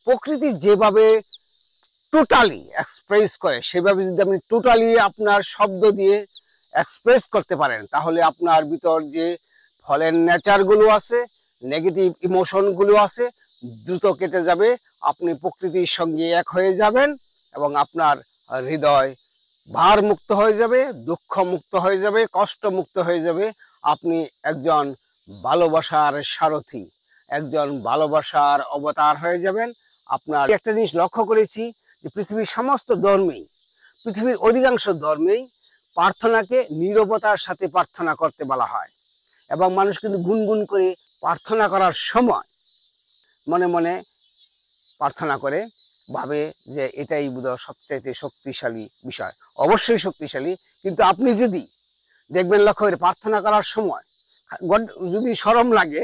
প্রকৃতি যেভাবে totally express করে সেভাবে যদি আপনি টোটালি আপনার শব্দ দিয়ে এক্সপ্রেস করতে পারেন, তাহলে আপনার ভিতর যে ফলের নেচারগুলো আছে, নেগেটিভ ইমোশনগুলো আছে, দ্রুত কেটে যাবে। আপনি প্রকৃতির সঙ্গে এক হয়ে যাবেন এবং আপনার হৃদয় ভার মুক্ত হয়ে যাবে, দুঃখ মুক্ত হয়ে যাবে, কষ্ট মুক্ত হয়ে যাবে। আপনি একজন ভালোবাসার সারথি, একজন ভালোবাসার অবতার হয়ে যাবেন। আপনার একটা জিনিস লক্ষ্য করেছি যে পৃথিবীর সমস্ত ধর্মেই, পৃথিবীর অধিকাংশ ধর্মেই প্রার্থনাকে নীরবতার সাথে প্রার্থনা করতে বলা হয়, এবং মানুষ কিন্তু গুনগুন করে প্রার্থনা করার সময় মনে মনে প্রার্থনা করে, ভাবে যে এটাই বোধহয় সবচাইতে শক্তিশালী বিষয়। অবশ্যই শক্তিশালী, কিন্তু আপনি যদি দেখবেন লক্ষ্য করে প্রার্থনা করার সময় গড যদি শরম লাগে,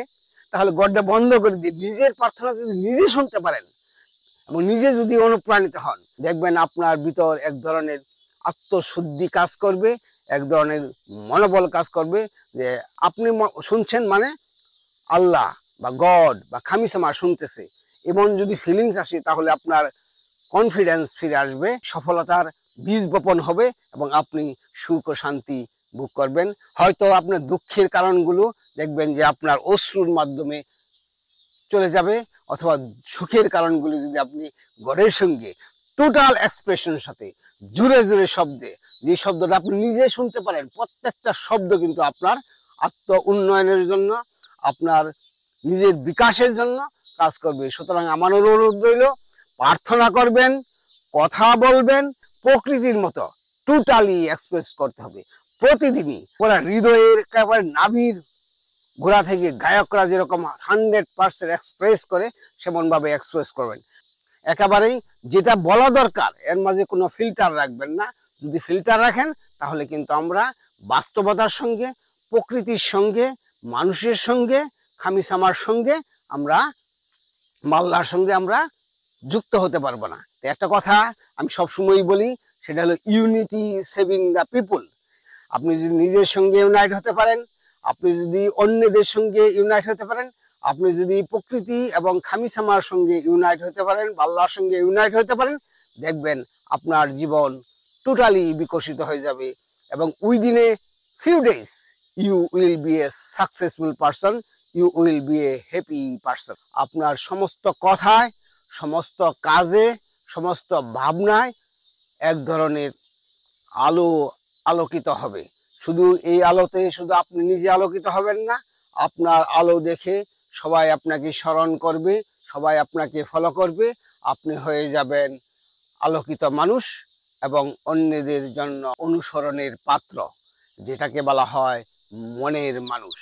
তাহলে গডটা বন্ধ করে দিয়ে নিজের প্রার্থনা যদি নিজে শুনতে পারেন এবং নিজে যদি অনুপ্রাণিত হন, দেখবেন আপনার ভিতর এক ধরনের আত্মশুদ্ধি কাজ করবে, এক ধরনের মনোবল কাজ করবে যে আপনি শুনছেন মানে আল্লাহ বা গড বা খামিসামা শুনতেছে। এমন যদি ফিলিংস আসে, তাহলে আপনার কনফিডেন্স ফিরে আসবে, সফলতার বীজ বপন হবে এবং আপনি সুখ ও শান্তি ভোগ করবেন। হয়তো আপনার দুঃখের কারণগুলো দেখবেন যে আপনার অশ্রুর মাধ্যমে চলে যাবে, অথবা সুখের কারণগুলো যদি আপনি গডের সঙ্গে টোটাল এক্সপ্রেশনের সাথে জুড়ে জুড়ে শব্দে, যে শব্দটা আপনি নিজে শুনতে পারেন, প্রত্যেকটা শব্দ কিন্তু আপনার আত্ম উন্নয়নের জন্য, আপনার নিজের বিকাশের জন্য কাজ করবে। সুতরাং আমার অনুরোধ রইল, প্রার্থনা করবেন, কথা বলবেন, প্রকৃতির মতো টোটালি এক্সপ্রেস করতে হবে প্রতিদিনই। ওরা হৃদয়ের একেবারে নাভির গোড়া থেকে গায়করা যেরকম 100% এক্সপ্রেস করে, সেমন ভাবে এক্সপ্রেস করবেন। একেবারেই যেটা বলা দরকার এর মাঝে কোনো ফিল্টার রাখবেন না। যদি ফিল্টার রাখেন, তাহলে কিন্তু আমরা বাস্তবতার সঙ্গে, প্রকৃতির সঙ্গে, মানুষের সঙ্গে, খামিসামার সঙ্গে, আমরা মাল্লার সঙ্গে আমরা যুক্ত হতে পারবো না। তো একটা কথা আমি সবসময়ই বলি, সেটা হলো ইউনিটি সেভিং দ্য পিপুল। আপনি যদি নিজের সঙ্গে ইউনাইট হতে পারেন, আপনি যদি অন্যদের সঙ্গে ইউনাইট হতে পারেন, আপনি যদি প্রকৃতি এবং খামিসামার সঙ্গে ইউনাইট হতে পারেন, আল্লাহর সঙ্গে ইউনাইট হতে পারেন, দেখবেন আপনার জীবন টোটালি বিকশিত হয়ে যাবে এবং within a few days you will be a successful person, you will be a happy person. আপনার সমস্ত কথায়, সমস্ত কাজে, সমস্ত ভাবনায় এক ধরনের আলো আলোকিত হবে। শুধু এই আলোতে শুধু আপনি নিজে আলোকিত হবেন না, আপনার আলো দেখে সবাই আপনাকে স্মরণ করবে, সবাই আপনাকে ফলো করবে। আপনি হয়ে যাবেন আলোকিত মানুষ এবং অন্যদের জন্য অনুসরণের পাত্র, যেটাকে বলা হয় মনের মানুষ।